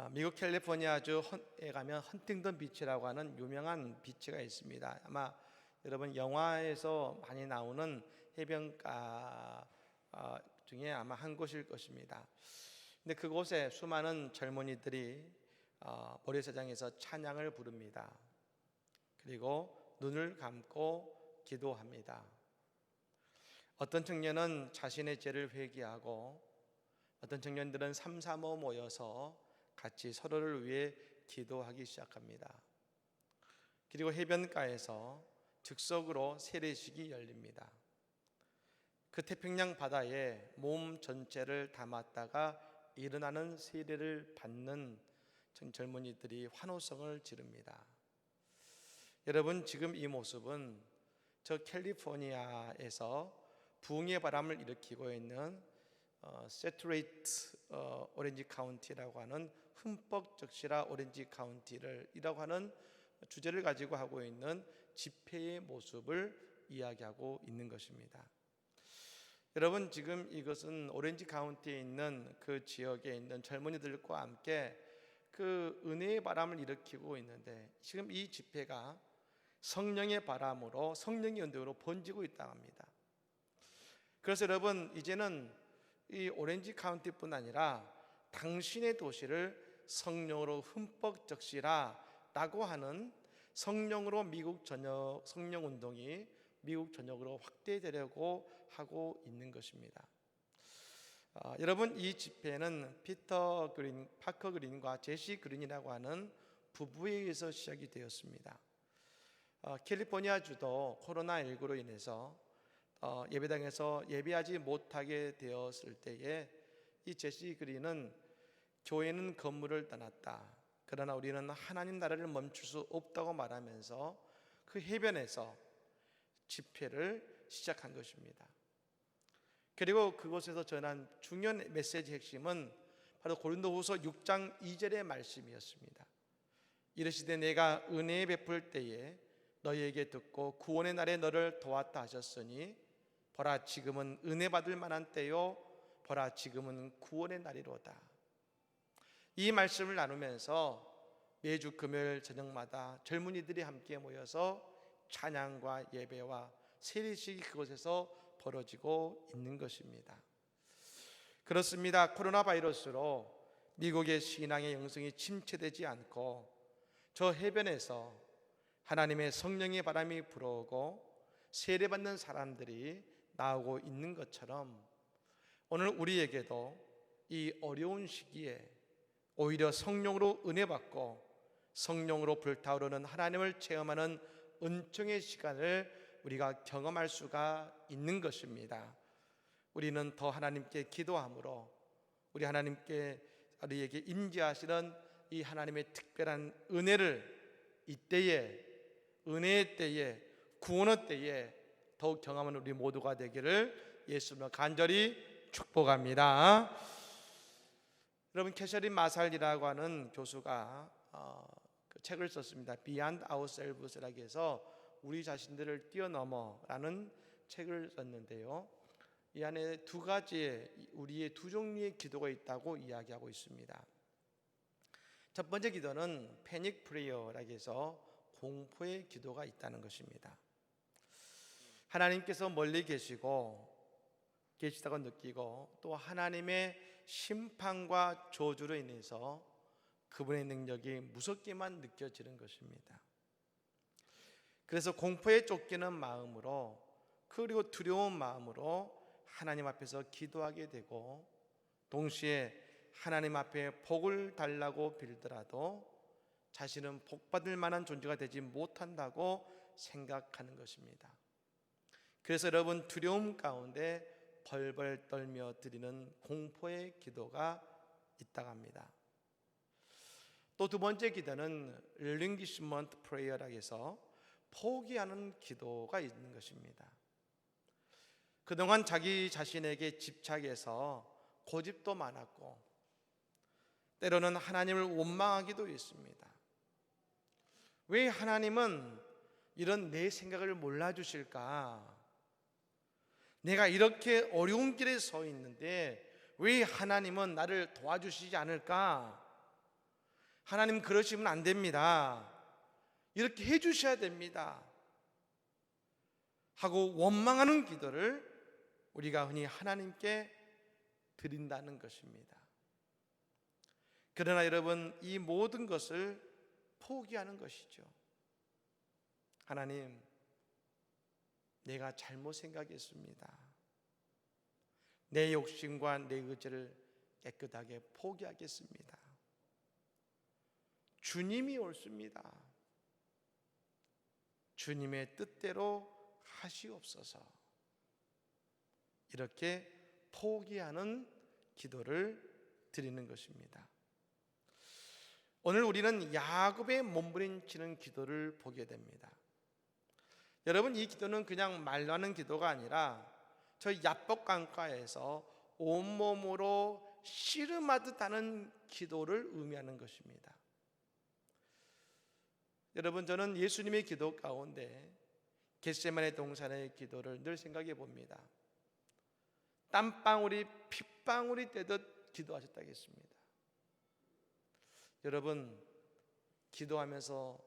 미국 캘리포니아주에 가면 헌팅턴 비치라고 하는 유명한 비치가 있습니다. 아마 여러분 영화에서 많이 나오는 해변가 중에 아마 한 곳일 것입니다. 근데 그곳에 수많은 젊은이들이 모래사장에서 찬양을 부릅니다. 그리고 눈을 감고 기도합니다. 어떤 청년은 자신의 죄를 회개하고 어떤 청년들은 삼삼오오 모여서 같이 서로를 위해 기도하기 시작합니다. 그리고 해변가에서 즉석으로 세례식이 열립니다. 그 태평양 바다에 몸 전체를 담았다가 일어나는 세례를 받는 젊은이들이 환호성을 지릅니다. 여러분, 지금 이 모습은 저 캘리포니아에서 붕의 바람을 일으키고 있는 세투레이트 오렌지 카운티라고 하는 흠뻑 적시라 오렌지 카운티를이라고 하는 주제를 가지고 하고 있는 집회의 모습을 이야기하고 있는 것입니다. 여러분, 지금 이것은 오렌지 카운티에 있는 그 지역에 있는 젊은이들과 함께 그 은혜의 바람을 일으키고 있는데, 지금 이 집회가 성령의 바람으로, 성령의 운동으로 번지고 있다고 합니다. 그래서 여러분, 이제는 이 오렌지 카운티뿐 아니라 당신의 도시를 성령으로 흠뻑 적시라 라고 하는 성령으로 미국 전역 성령 운동이 미국 전역으로 확대되려고 하고 있는 것입니다. 여러분, 이 집회는 파커 그린과 제시 그린이라고 하는 부부에 의해서 시작이 되었습니다. 캘리포니아 주도 코로나19로 인해서 예배당에서 예배하지 못하게 되었을 때에 이 제시 그린은 교회는 건물을 떠났다, 그러나 우리는 하나님 나라를 멈출 수 없다고 말하면서 그 해변에서 집회를 시작한 것입니다. 그리고 그곳에서 전한 중요한 메시지 핵심은 바로 고린도후서 6장 2절의 말씀이었습니다. 이르시되 내가 은혜 베풀 때에 너희에게 듣고 구원의 날에 너를 도왔다 하셨으니 보라 지금은 은혜 받을 만한 때요 보라 지금은 구원의 날이로다. 이 말씀을 나누면서 매주 금요일 저녁마다 젊은이들이 함께 모여서 찬양과 예배와 세례식이 그곳에서 벌어지고 있는 것입니다. 그렇습니다. 코로나 바이러스로 미국의 신앙의 영성이 침체되지 않고 저 해변에서 하나님의 성령의 바람이 불어오고 세례받는 사람들이 나오고 있는 것처럼 오늘 우리에게도 이 어려운 시기에 오히려 성령으로 은혜받고 성령으로 불타오르는 하나님을 체험하는 은총의 시간을 우리가 경험할 수가 있는 것입니다. 우리는 더 하나님께 기도함으로 우리 하나님께 우리에게 임재하시는 이 하나님의 특별한 은혜를 이때에 은혜의 때에 구원의 때에 더욱 경험하는 우리 모두가 되기를 예수님으로 간절히 축복합니다. 여러분, 캐셔린 마살이라고 하는 교수가 그 책을 썼습니다. Beyond Ourselves라고 해서 우리 자신들을 뛰어넘어라는 책을 썼는데요, 이 안에 두 가지의 우리의 두 종류의 기도가 있다고 이야기하고 있습니다. 첫 번째 기도는 패닉 프레이어라고 해서 공포의 기도가 있다는 것입니다. 하나님께서 멀리 계시다고 느끼고 또 하나님의 심판과 저주로 인해서 그분의 능력이 무섭게만 느껴지는 것입니다. 그래서 공포에 쫓기는 마음으로 그리고 두려운 마음으로 하나님 앞에서 기도하게 되고 동시에 하나님 앞에 복을 달라고 빌더라도 자신은 복받을 만한 존재가 되지 못한다고 생각하는 것입니다. 그래서 여러분, 두려움 가운데 벌벌 떨며 드리는 공포의 기도가 있다고 합니다. 또 두 번째 기도는 relinquishment prayer라고 해서 포기하는 기도가 있는 것입니다. 그동안 자기 자신에게 집착해서 고집도 많았고 때로는 하나님을 원망하기도 했습니다. 왜 하나님은 이런 내 생각을 몰라주실까? 내가 이렇게 어려운 길에 서 있는데 왜 하나님은 나를 도와주시지 않을까? 하나님 그러시면 안 됩니다. 이렇게 해주셔야 됩니다. 하고 원망하는 기도를 우리가 흔히 하나님께 드린다는 것입니다. 그러나 여러분, 이 모든 것을 포기하는 것이죠. 하나님, 내가 잘못 생각했습니다. 내 욕심과 내 의지를 깨끗하게 포기하겠습니다. 주님이 옳습니다. 주님의 뜻대로 하시옵소서. 이렇게 포기하는 기도를 드리는 것입니다. 오늘 우리는 야곱의 몸부림치는 기도를 보게 됩니다. 여러분, 이 기도는 그냥 말로 하는 기도가 아니라 저 야복강가에서 온몸으로 씨름하듯 하는 기도를 의미하는 것입니다. 여러분, 저는 예수님의 기도 가운데 겟세마네 동산의 기도를 늘 생각해 봅니다. 땀방울이 핏방울이 되듯 기도하셨다고 했습니다. 여러분, 기도하면서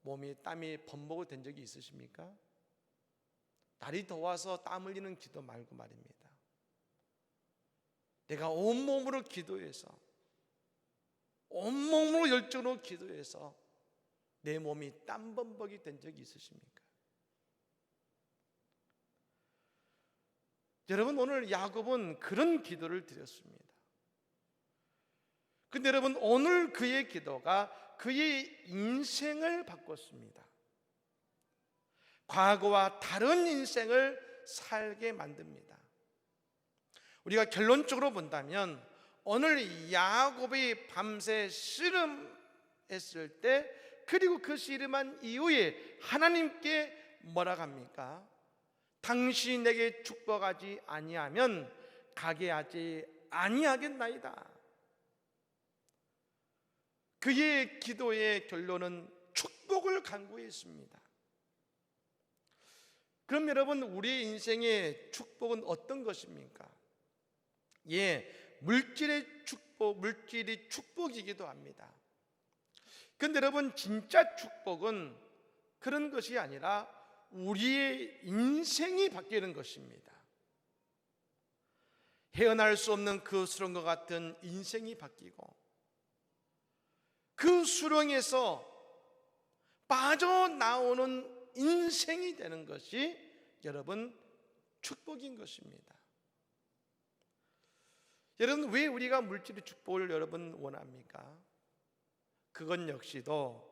몸이 땀이 범벅이 된 적이 있으십니까? 날이 더워서 땀 흘리는 기도 말고 말입니다. 내가 온몸으로 기도해서, 온몸으로 열정으로 기도해서 내 몸이 땀 범벅이 된 적이 있으십니까? 여러분, 오늘 야곱은 그런 기도를 드렸습니다. 근데 여러분, 오늘 그의 기도가 그의 인생을 바꿨습니다. 과거와 다른 인생을 살게 만듭니다. 우리가 결론적으로 본다면 오늘 야곱이 밤새 씨름했을 때, 그리고 그 씨름한 이후에 하나님께 뭐라 합니까? 당신이 내게 축복하지 아니하면 가게 하지 아니하겠나이다. 그의 기도의 결론은 축복을 간구했습니다. 그럼 여러분, 우리 인생의 축복은 어떤 것입니까? 물질의 축복, 물질이 축복이기도 합니다. 그런데 여러분, 진짜 축복은 그런 것이 아니라 우리의 인생이 바뀌는 것입니다. 헤어날 수 없는 그 수렁과 같은 인생이 바뀌고, 그 수렁에서 빠져나오는 인생이 되는 것이 여러분 축복인 것입니다. 여러분, 왜 우리가 물질의 축복을 여러분 원합니까? 그건 역시도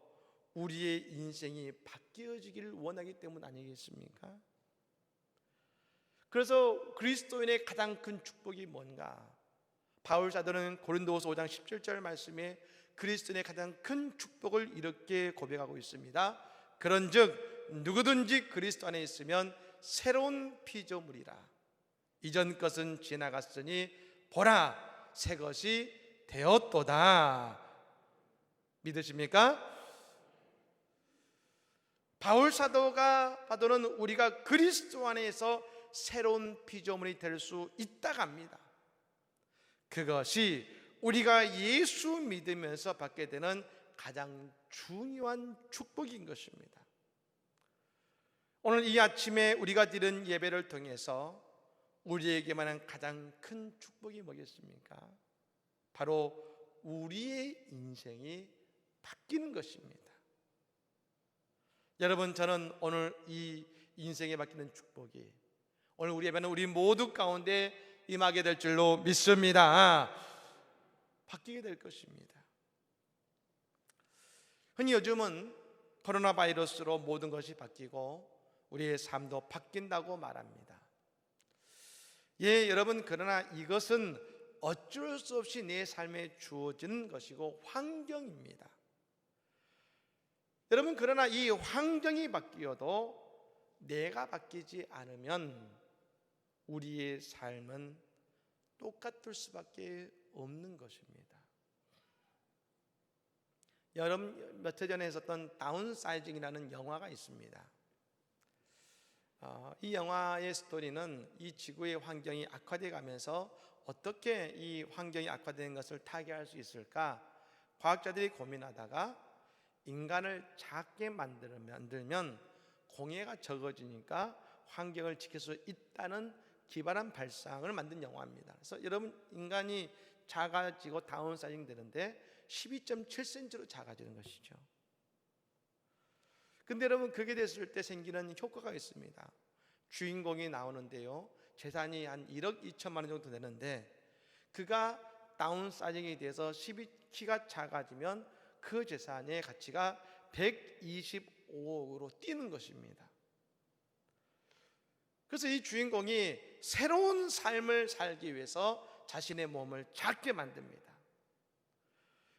우리의 인생이 바뀌어지기를 원하기 때문 아니겠습니까? 그래서 그리스도인의 가장 큰 축복이 뭔가? 바울 사도는 고린도후서 5장 17절 말씀에 그리스도인의 가장 큰 축복을 이렇게 고백하고 있습니다. 그런즉 누구든지 그리스도 안에 있으면 새로운 피조물이라. 이전 것은 지나갔으니 보라, 새 것이 되었도다. 믿으십니까? 바울 사도는 우리가 그리스도 안에서 새로운 피조물이 될 수 있다고 합니다. 그것이 우리가 예수 믿으면서 받게 되는 가장 중요한 축복인 것입니다. 오늘 이 아침에 우리가 드린 예배를 통해서 우리에게만한 가장 큰 축복이 뭐겠습니까? 바로 우리의 인생이 바뀌는 것입니다. 여러분, 저는 오늘 이 인생에 바뀌는 축복이 오늘 우리 예배는 우리 모두 가운데 임하게 될 줄로 믿습니다. 바뀌게 될 것입니다. 흔히 요즘은 코로나 바이러스로 모든 것이 바뀌고 우리의 삶도 바뀐다고 말합니다. 여러분, 그러나 이것은 어쩔 수 없이 내 삶에 주어지는 것이고 환경입니다. 여러분, 그러나 이 환경이 바뀌어도 내가 바뀌지 않으면 우리의 삶은 똑같을 수밖에 없는 것입니다. 여러분, 며칠 전에 있었던 다운사이징이라는 영화가 있습니다. 이 영화의 스토리는 이 지구의 환경이 악화되어 가면서 어떻게 이 환경이 악화되는 것을 타개할 수 있을까, 과학자들이 고민하다가 인간을 작게 만들면 공해가 적어지니까 환경을 지킬 수 있다는 기발한 발상을 만든 영화입니다. 그래서 여러분, 인간이 작아지고 다운사이징 되는데 12.7cm로 작아지는 것이죠. 근데 여러분, 그게 됐을 때 생기는 효과가 있습니다. 주인공이 나오는데요, 재산이 한 1억 2천만 원 정도 되는데, 그가 다운사이징이 돼서 키가 작아지면 그 재산의 가치가 125억으로 뛰는 것입니다. 그래서 이 주인공이 새로운 삶을 살기 위해서 자신의 몸을 작게 만듭니다.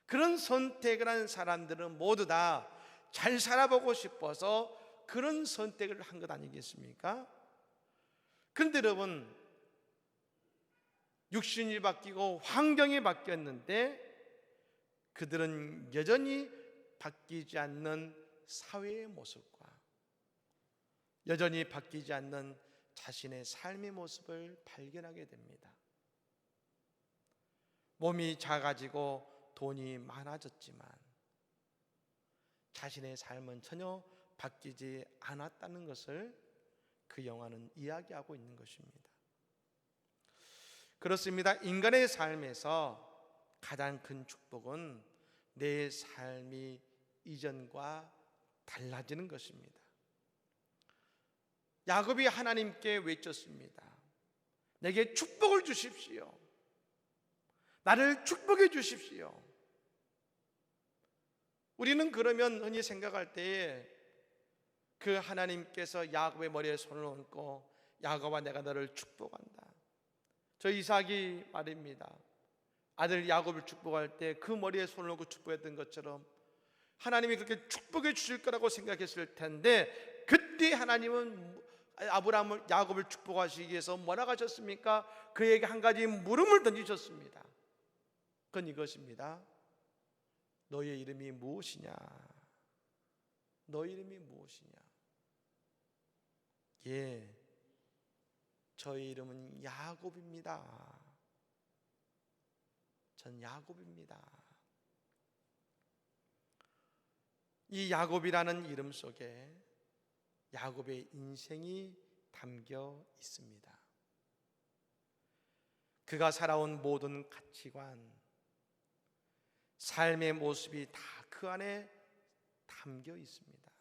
그런 선택을 한 사람들은 모두 다 잘 살아보고 싶어서 그런 선택을 한 것 아니겠습니까? 그런데 여러분, 육신이 바뀌고 환경이 바뀌었는데 그들은 여전히 바뀌지 않는 사회의 모습과 여전히 바뀌지 않는 자신의 삶의 모습을 발견하게 됩니다. 몸이 작아지고 돈이 많아졌지만 자신의 삶은 전혀 바뀌지 않았다는 것을 그 영화는 이야기하고 있는 것입니다. 그렇습니다. 인간의 삶에서 가장 큰 축복은 내 삶이 이전과 달라지는 것입니다. 야곱이 하나님께 외쳤습니다. 내게 축복을 주십시오. 나를 축복해 주십시오. 우리는 그러면 흔히 생각할 때에 그 하나님께서 야곱의 머리에 손을 얹고 야곱아, 내가 너를 축복한다. 저 이삭이 말입니다. 아들 야곱을 축복할 때 그 머리에 손을 얹고 축복했던 것처럼 하나님이 그렇게 축복해 주실 거라고 생각했을 텐데, 그때 하나님은 아브라함을, 야곱을 축복하시기 위해서 뭐라고 하셨습니까? 그에게 한 가지 물음을 던지셨습니다. 그건 이것입니다. 너의 이름이 무엇이냐? 너의 이름이 무엇이냐? 예, 저의 이름은 야곱입니다. 전 야곱입니다. 이 야곱이라는 이름 속에 야곱의 인생이 담겨 있습니다. 그가 살아온 모든 가치관, 삶의 모습이 다 그 안에 담겨 있습니다.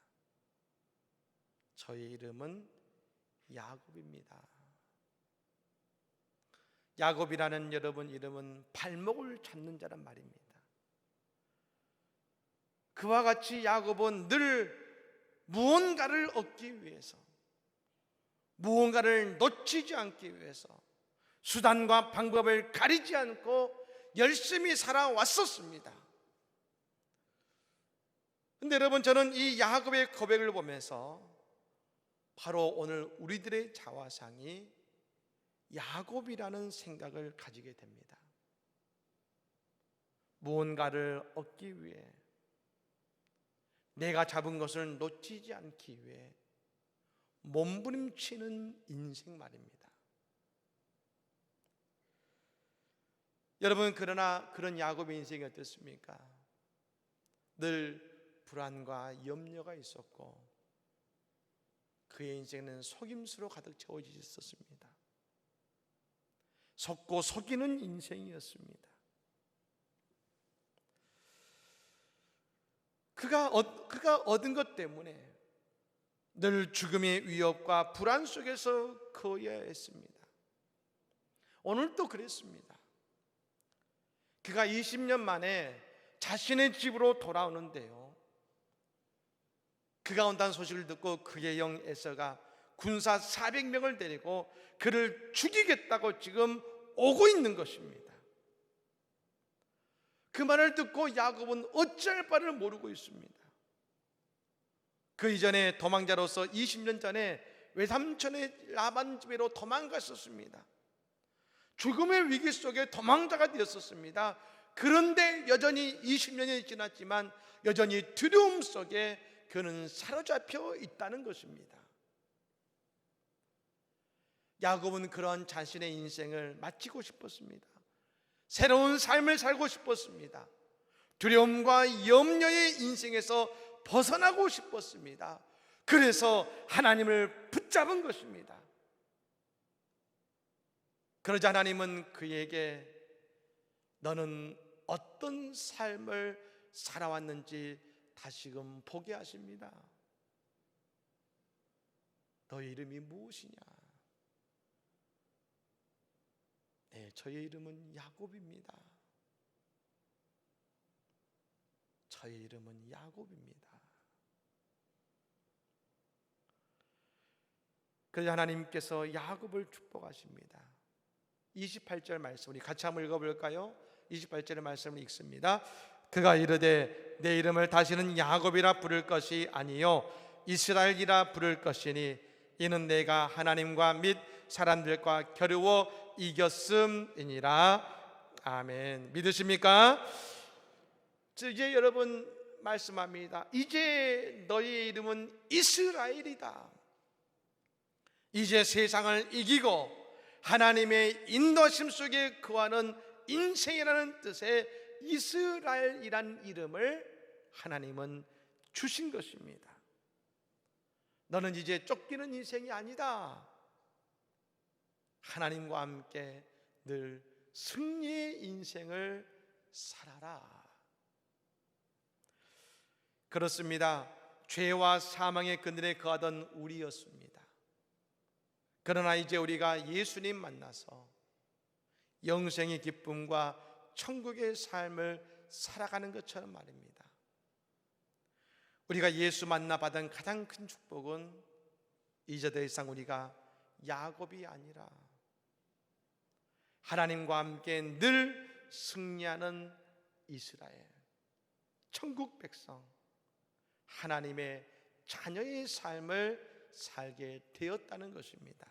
저의 이름은 야곱입니다. 야곱이라는 여러분 이름은 발목을 잡는 자란 말입니다. 그와 같이 야곱은 늘 무언가를 얻기 위해서, 무언가를 놓치지 않기 위해서 수단과 방법을 가리지 않고 열심히 살아왔었습니다. 근데 여러분, 저는 이 야곱의 고백을 보면서 바로 오늘 우리들의 자화상이 야곱이라는 생각을 가지게 됩니다. 무언가를 얻기 위해, 내가 잡은 것을 놓치지 않기 위해 몸부림치는 인생 말입니다. 여러분, 그러나 그런 야곱의 인생이 어땠습니까? 늘 불안과 염려가 있었고 그의 인생은 속임수로 가득 채워져 있었습니다. 속고 속이는 인생이었습니다. 그가 얻은 것 때문에 늘 죽음의 위협과 불안 속에서 커야 했습니다. 오늘도 그랬습니다. 그가 20년 만에 자신의 집으로 돌아오는데요, 그가 온다는 소식을 듣고 그의 형 에서가 군사 400명을 데리고 그를 죽이겠다고 지금 오고 있는 것입니다. 그 말을 듣고 야곱은 어찌할 바를 모르고 있습니다. 그 이전에 도망자로서 20년 전에 외삼촌의 라반 집으로 도망갔었습니다. 죽음의 위기 속에 도망자가 되었었습니다. 그런데 여전히 20년이 지났지만 여전히 두려움 속에 그는 사로잡혀 있다는 것입니다. 야곱은 그런 자신의 인생을 마치고 싶었습니다. 새로운 삶을 살고 싶었습니다. 두려움과 염려의 인생에서 벗어나고 싶었습니다. 그래서 하나님을 붙잡은 것입니다. 그러자 하나님은 그에게 너는 어떤 삶을 살아왔는지 다시금 보게 하십니다. 너의 이름이 무엇이냐? 네, 저의 이름은 야곱입니다. 저의 이름은 야곱입니다. 그래서 하나님께서 야곱을 축복하십니다. 28절 말씀 우리 같이 한번 읽어볼까요? 28절의 말씀을 읽습니다. 그가 이르되 내 이름을 다시는 야곱이라 부를 것이 아니요 이스라엘이라 부를 것이니 이는 내가 하나님과 및 사람들과 겨루어 이겼음이니라. 아멘. 믿으십니까? 이제 여러분 말씀합니다. 이제 너희 이름은 이스라엘이다. 이제 세상을 이기고 하나님의 인도하심 속에 거하는 인생이라는 뜻의 이스라엘이란 이름을 하나님은 주신 것입니다. 너는 이제 쫓기는 인생이 아니다. 하나님과 함께 늘 승리의 인생을 살아라. 그렇습니다. 죄와 사망의 그늘에 거하던 우리였습니다. 그러나 이제 우리가 예수님 만나서 영생의 기쁨과 천국의 삶을 살아가는 것처럼 말입니다. 우리가 예수 만나 받은 가장 큰 축복은 이제 더 이상 우리가 야곱이 아니라 하나님과 함께 늘 승리하는 이스라엘, 천국 백성, 하나님의 자녀의 삶을 살게 되었다는 것입니다.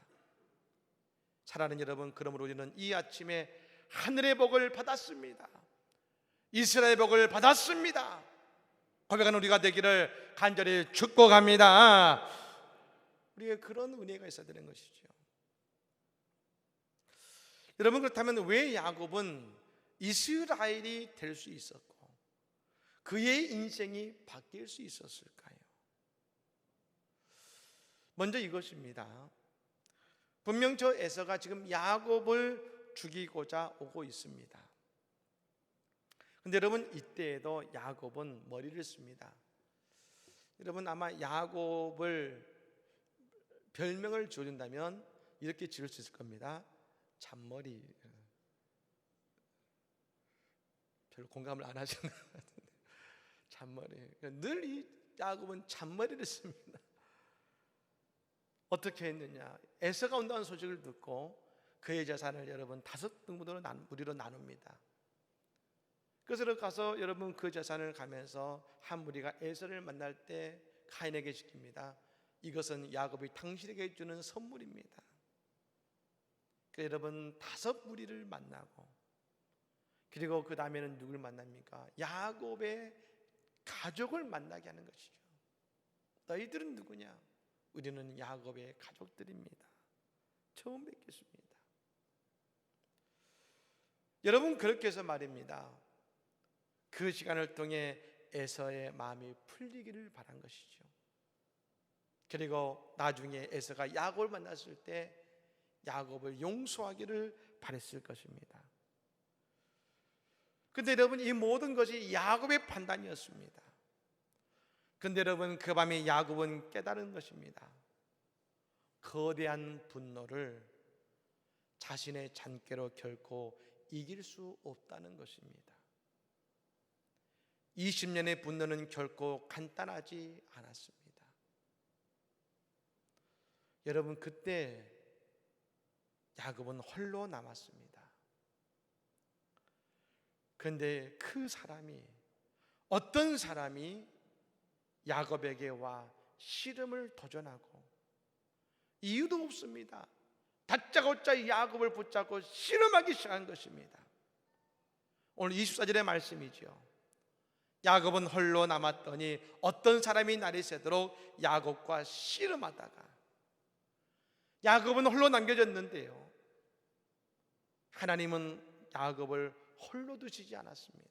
사랑하는 여러분, 그러므로 우리는 이 아침에 하늘의 복을 받았습니다. 이스라엘의 복을 받았습니다. 고백하는 우리가 되기를 간절히 축복합니다. 우리에게 그런 은혜가 있어야 되는 것이죠. 여러분, 그렇다면 왜 야곱은 이스라엘이 될 수 있었고 그의 인생이 바뀔 수 있었을까요? 먼저 이것입니다. 분명 저 에서가 지금 야곱을 죽이고자 오고 있습니다. 근데 여러분, 이때에도 야곱은 머리를 씁니다. 여러분, 아마 야곱을 별명을 지어준다면 이렇게 지을 수 있을 겁니다. 잔머리. 별로 공감을 안 하시는 것 같은데, 잔머리. 늘 이 야곱은 잔머리를 씁니다. 어떻게 했느냐? 에서가 온다는 소식을 듣고 그의 재산을 여러분 5등분으로 무리로 나눕니다. 그래서 가서 여러분 그 재산을 가면서 한 무리가 에서를 만날 때 가인에게 시킵니다. 이것은 야곱이 당신에게 주는 선물입니다. 그래서 여러분 5무리를 만나고, 그리고 그 다음에는 누굴 만납니까? 야곱의 가족을 만나게 하는 것이죠. 너희들은 누구냐? 우리는 야곱의 가족들입니다. 처음 뵙겠습니다. 여러분, 그렇게 해서 말입니다. 그 시간을 통해 에서의 마음이 풀리기를 바란 것이죠. 그리고 나중에 에서가 야곱을 만났을 때 야곱을 용서하기를 바랬을 것입니다. 근데 여러분, 이 모든 것이 야곱의 판단이었습니다. 근데 여러분, 그 밤에 야곱은 깨달은 것입니다. 거대한 분노를 자신의 잔꾀로 결코 이길 수 없다는 것입니다. 20년의 분노는 결코 간단하지 않았습니다. 여러분, 그때 야곱은 홀로 남았습니다. 그런데 그 사람이, 어떤 사람이 야곱에게 와 씨름을 도전하고, 이유도 없습니다. 다짜고짜 야곱을 붙잡고 씨름하기 시작한 것입니다. 오늘 24절의 말씀이죠. 야곱은 홀로 남았더니 어떤 사람이 날이 새도록 야곱과 씨름하다가, 야곱은 홀로 남겨졌는데요, 하나님은 야곱을 홀로 두시지 않았습니다.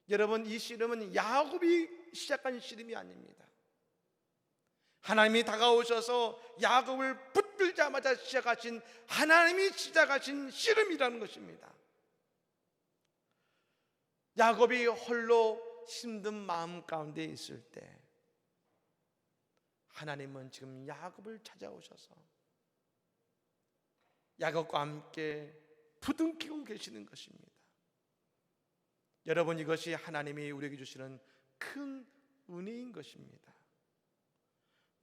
여러분, 이 씨름은 야곱이 시작한 씨름이 아닙니다. 하나님이 다가오셔서 야곱을 붙들자마자 시작하신, 하나님이 시작하신 씨름이라는 것입니다. 야곱이 홀로 힘든 마음 가운데 있을 때 하나님은 지금 야곱을 찾아오셔서 야곱과 함께 부둥키고 계시는 것입니다. 여러분, 이것이 하나님이 우리에게 주시는 큰 은혜인 것입니다.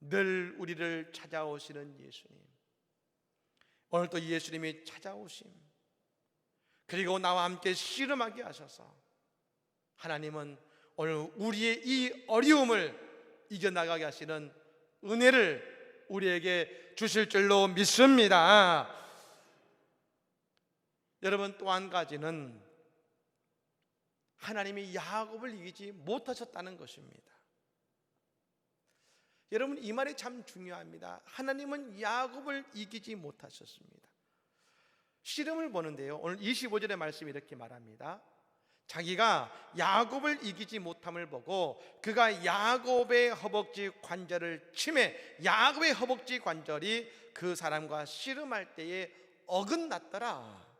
늘 우리를 찾아오시는 예수님, 오늘도 예수님이 찾아오심, 그리고 나와 함께 씨름하게 하셔서 하나님은 오늘 우리의 이 어려움을 이겨나가게 하시는 은혜를 우리에게 주실 줄로 믿습니다. 여러분, 또 한 가지는 하나님이 야곱을 이기지 못하셨다는 것입니다. 여러분, 이 말이 참 중요합니다. 하나님은 야곱을 이기지 못하셨습니다. 씨름을 보는데요, 오늘 25절의 말씀이 이렇게 말합니다. 자기가 야곱을 이기지 못함을 보고 그가 야곱의 허벅지 관절을 치매 야곱의 허벅지 관절이 그 사람과 씨름할 때에 어긋났더라.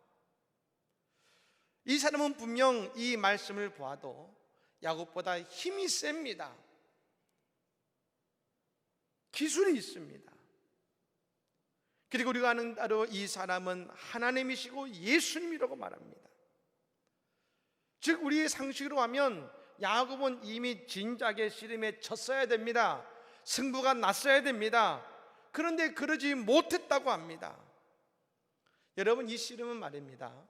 이 사람은 분명 이 말씀을 보아도 야곱보다 힘이 셉니다. 기술이 있습니다. 그리고 우리가 아는 대로 이 사람은 하나님이시고 예수님이라고 말합니다. 즉, 우리의 상식으로 하면 야곱은 이미 진작에 씨름에 졌어야 됩니다. 승부가 났어야 됩니다. 그런데 그러지 못했다고 합니다. 여러분, 이 씨름은 말입니다,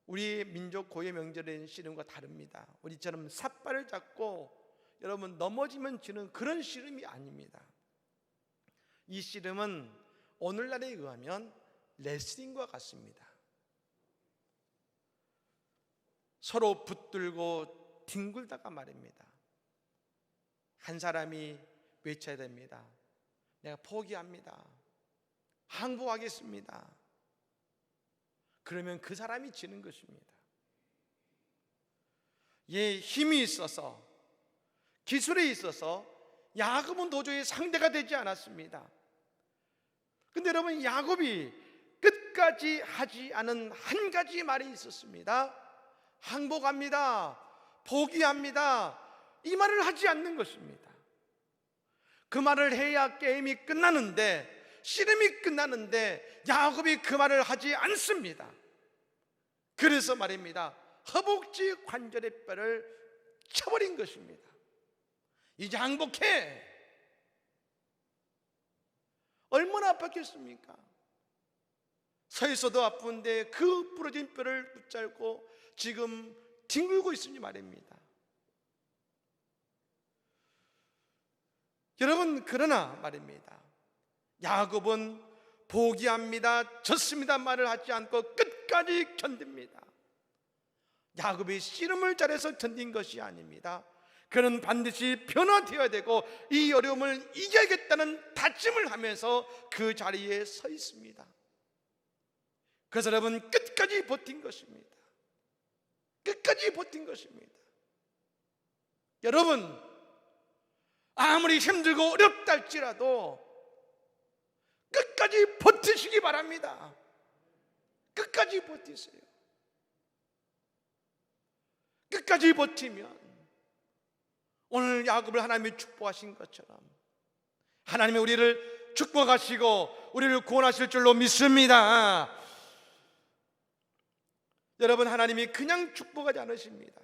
우리 민족 고유 명절인 씨름과 다릅니다. 우리처럼 삿발을 잡고 여러분 넘어지면 지는 그런 씨름이 아닙니다. 이 씨름은 오늘날에 의하면 레슬링과 같습니다. 서로 붙들고 뒹굴다가 말입니다, 한 사람이 외쳐야 됩니다. 내가 포기합니다. 항복하겠습니다. 그러면 그 사람이 지는 것입니다. 예, 힘이 있어서, 기술에 있어서 야곱은 도저히 상대가 되지 않았습니다. 근데 여러분, 야곱이 끝까지 하지 않은 한 가지 말이 있었습니다. 항복합니다. 포기합니다. 이 말을 하지 않는 것입니다. 그 말을 해야 게임이 끝나는데, 씨름이 끝나는데 야곱이 그 말을 하지 않습니다. 그래서 말입니다, 허벅지 관절의 뼈를 쳐버린 것입니다. 이제 항복해. 얼마나 아팠겠습니까? 서 있어도 아픈데 그 부러진 뼈를 붙잡고 지금 뒹굴고 있으니 말입니다. 여러분, 그러나 말입니다, 야곱은 포기합니다, 졌습니다 말을 하지 않고 끝까지 견딥니다. 야곱이 씨름을 잘해서 견딘 것이 아닙니다. 그는 반드시 변화되어야 되고 이 어려움을 이겨야겠다는 다짐을 하면서 그 자리에 서 있습니다. 그래서 여러분, 끝까지 버틴 것입니다. 끝까지 버틴 것입니다. 여러분, 아무리 힘들고 어렵다 할지라도 끝까지 버티시기 바랍니다. 끝까지 버티세요. 끝까지 버티면 오늘 야곱을 하나님이 축복하신 것처럼 하나님이 우리를 축복하시고 우리를 구원하실 줄로 믿습니다. 여러분, 하나님이 그냥 축복하지 않으십니다.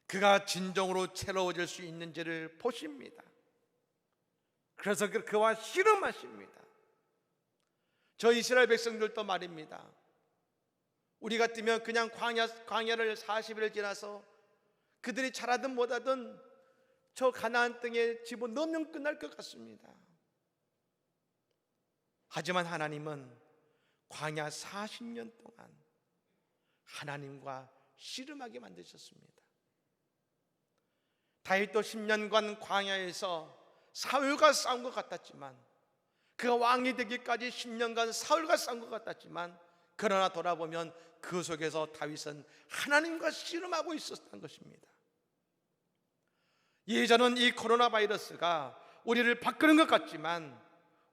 그가 진정으로 새로워질 수 있는지를 보십니다. 그래서 그와 씨름하십니다. 저 이스라엘 백성들도 말입니다, 우리 같으면 그냥 광야를 40일을 지나서 그들이 잘하든 못하든 저 가나안 땅에 집어넣으면 끝날 것 같습니다. 하지만 하나님은 광야 40년 동안 하나님과 씨름하게 만드셨습니다. 다윗도 10년간 광야에서 사울과 싸운 것 같았지만, 그가 왕이 되기까지 10년간 사울과 싸운 것 같았지만 그러나 돌아보면 그 속에서 다윗은 하나님과 씨름하고 있었던 것입니다. 예전은 이 코로나 바이러스가 우리를 바꾸는 것 같지만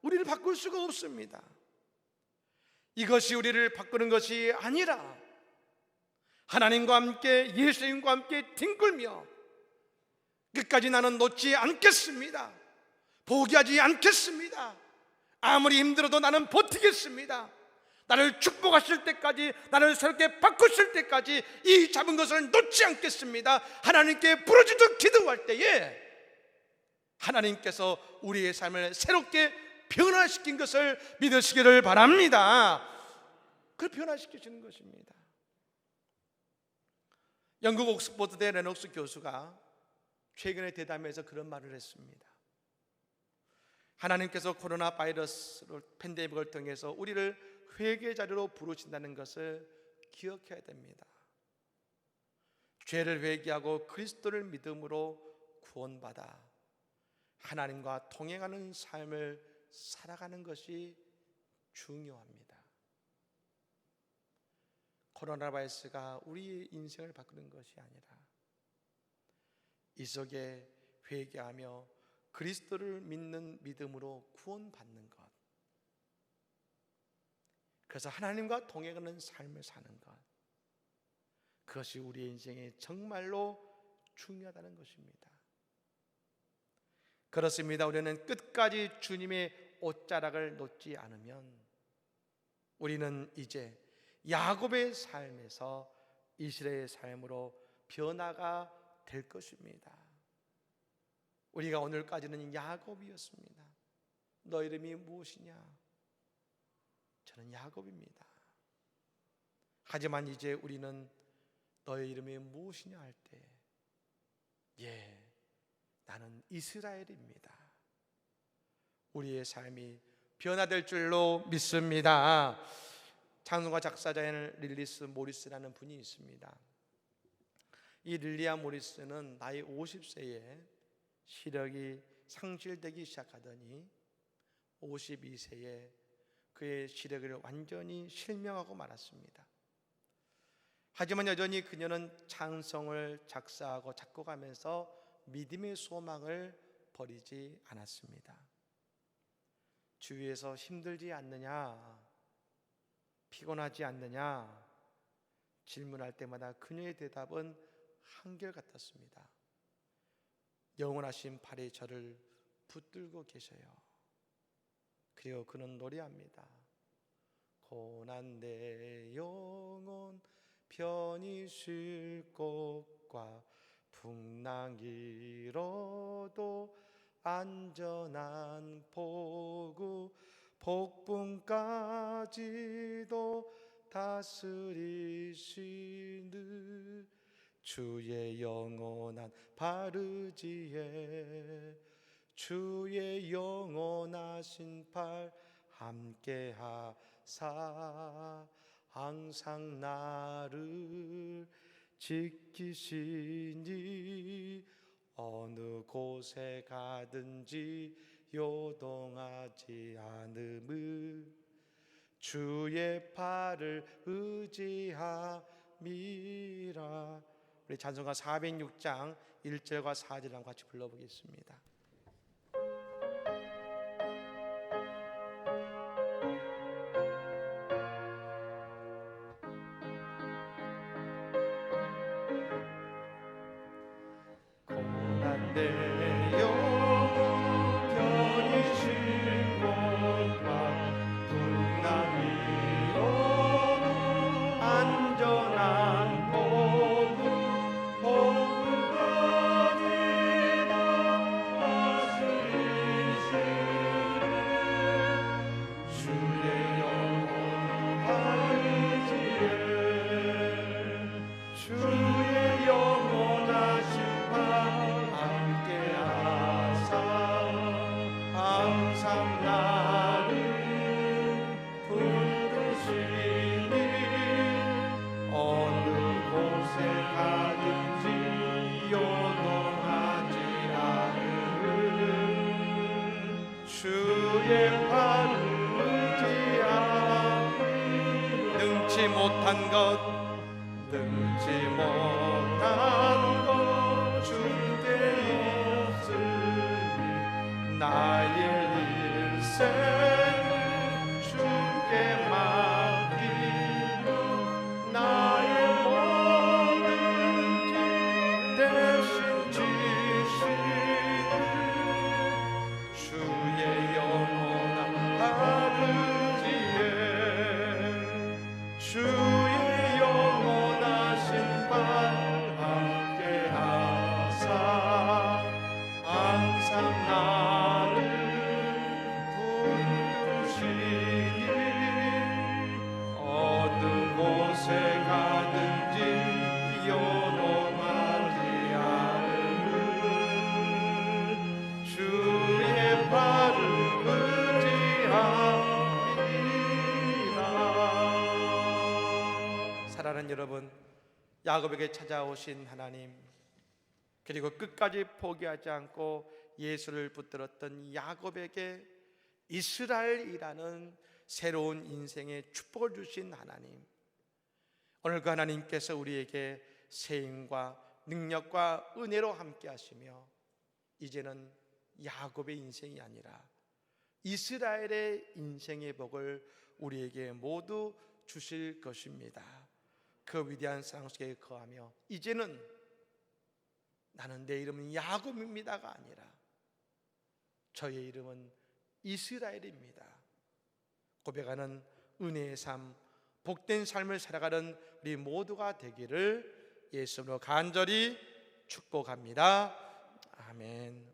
우리를 바꿀 수가 없습니다. 이것이 우리를 바꾸는 것이 아니라 하나님과 함께, 예수님과 함께 뒹굴며 끝까지 나는 놓지 않겠습니다. 포기하지 않겠습니다. 아무리 힘들어도 나는 버티겠습니다. 나를 축복하실 때까지, 나를 새롭게 바꾸실 때까지 이 잡은 것을 놓지 않겠습니다. 하나님께 부르짖어 기도할 때에 하나님께서 우리의 삶을 새롭게 변화시킨 것을 믿으시기를 바랍니다. 그걸 변화시키시는 것입니다. 영국 옥스퍼드대 레녹스 교수가 최근에 대담에서 그런 말을 했습니다. 하나님께서 코로나 바이러스 팬데믹을 통해서 우리를 회개 자리로 부르신다는 것을 기억해야 됩니다. 죄를 회개하고 그리스도를 믿음으로 구원받아 하나님과 동행하는 삶을 살아가는 것이 중요합니다. 코로나 바이러스가 우리의 인생을 바꾸는 것이 아니라 이 속에 회개하며 그리스도를 믿는 믿음으로 구원받는 것, 그래서 하나님과 동행하는 삶을 사는 것, 그것이 우리의 인생에 정말로 중요하다는 것입니다. 그렇습니다. 우리는 끝까지 주님의 옷자락을 놓지 않으면 우리는 이제 야곱의 삶에서 이스라엘의 삶으로 변화가 될 것입니다. 우리가 오늘까지는 야곱이었습니다. 너 이름이 무엇이냐? 저는 야곱입니다. 하지만 이제 우리는 너의 이름이 무엇이냐 할 때, 예, 나는 이스라엘입니다. 우리의 삶이 변화될 줄로 믿습니다. 찬송가 작사자인 릴리스 모리스라는 분이 있습니다. 이 릴리아 모리스는 나이 50세에 시력이 상실되기 시작하더니 52세에 그의 시력을 완전히 실명하고 말았습니다. 하지만 여전히 그녀는 찬송을 작사하고 작곡하면서 믿음의 소망을 버리지 않았습니다. 주위에서 힘들지 않느냐, 피곤하지 않느냐 질문할 때마다 그녀의 대답은 한결같았습니다. 영원하신 팔이 저를 붙들고 계셔요. 그리고 그는 노래합니다. 고난 내 영혼 편히 쉴 곳과 풍랑 길어도 안전한 포구, 폭풍까지도 다스리시는 주의 영원한 바르지에 주의 영원하신 팔 함께하사 항상 나를 지키시니 어느 곳에 가든지 요동하지 않음을 주의 팔을 의지함이라. 우리 찬송가 406장 1절과 4절을 같이 불러보겠습니다. 고난 내 영혼 편히 쉴 곳과 풍랑 길어도 안전한 포구, 폭풍까지도 다스리시는 주의 영원 바르지에 주의 영원하신 발 함께 어떠한 것 능지 못한 것 주께 없으니 나의 일생 주께 맡기며 나의 모든 짐 대신 지시는 주의 영원한 아버지의 주의 영원하신 발 함께하사 항상 나를 붙드시니 어느 곳에 가든지 요동하지 않을 주의 발을 의지합니다. 사랑하는 여러분, 야곱에게 찾아오신 하나님, 그리고 끝까지 포기하지 않고 예수를 붙들었던 야곱에게 이스라엘이라는 새로운 인생의 축복을 주신 하나님, 오늘 그 하나님께서 우리에게 세임과 능력과 은혜로 함께 하시며 이제는 야곱의 인생이 아니라 이스라엘의 인생의 복을 우리에게 모두 주실 것입니다. 그 위대한 사랑 속에 거하며 이제는 나는 내 이름은 야곱입니다가 아니라 저의 이름은 이스라엘입니다 고백하는 은혜의 삶, 복된 삶을 살아가는 우리 모두가 되기를 예수로 간절히 축복합니다. 아멘.